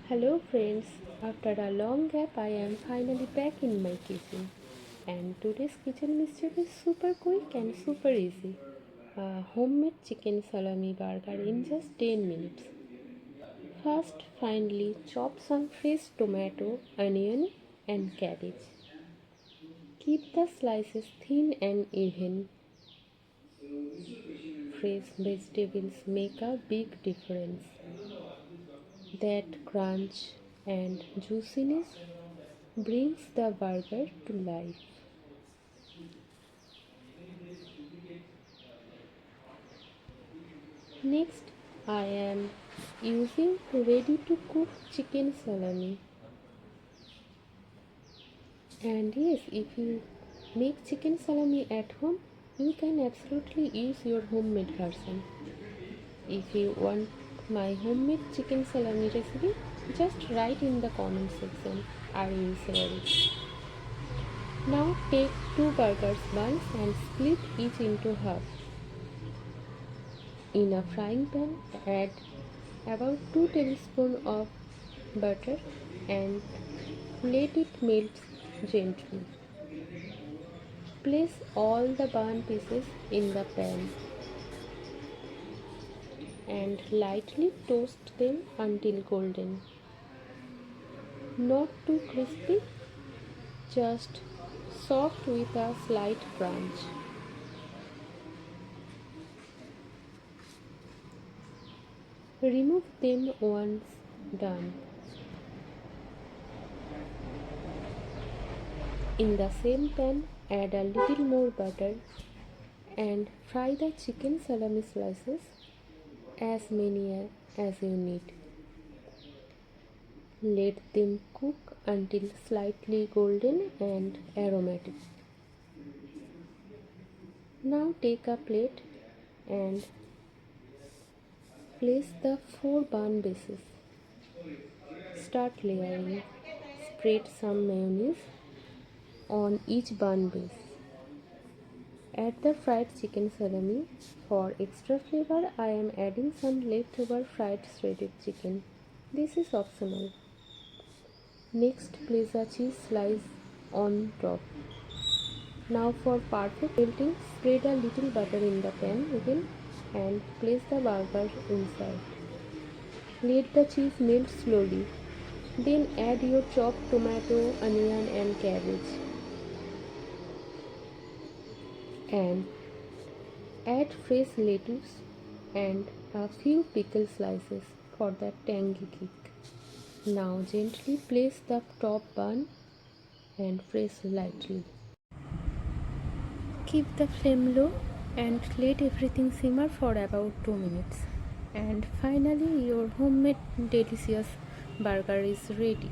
Hello friends, after a long gap I am finally back in my kitchen and today's kitchen mischief is super quick and super easy. A homemade chicken salami burger in just 10 minutes. First, finely chop some fresh tomato, onion and cabbage. Keep the slices thin and even. Fresh vegetables make a big difference. That crunch and juiciness brings the burger to life. Next, I am using ready to cook chicken salami. And yes, if you make chicken salami at home, you can absolutely use your homemade version. If you want my homemade chicken salami recipe, just write in the comment section. I will share it. Now take two burgers buns and split each into half. In a frying pan, add about 2 tablespoons of butter and let it melt gently. Place all the bun pieces in the pan and lightly toast them until golden. Not too crispy, just soft with a slight crunch. Remove them once done. In the same pan, add a little more butter and fry the chicken salami slices, as many as you need. Let them cook until slightly golden and aromatic. Now take a plate and place the 4 bun bases. Start layering. Spread some mayonnaise on each bun base. Add the fried chicken salami. For extra flavor, I am adding some leftover fried shredded chicken. This is optional. Next, place a cheese slice on top. Now for perfect melting, spread a little butter in the pan again and place the burger inside. Let the cheese melt slowly. Then add your chopped tomato, onion and cabbage. And add fresh lettuce and a few pickle slices for that tangy kick. Now gently place the top bun and press lightly. Keep the flame low and let everything simmer for about 2 minutes. And finally your homemade delicious burger is ready.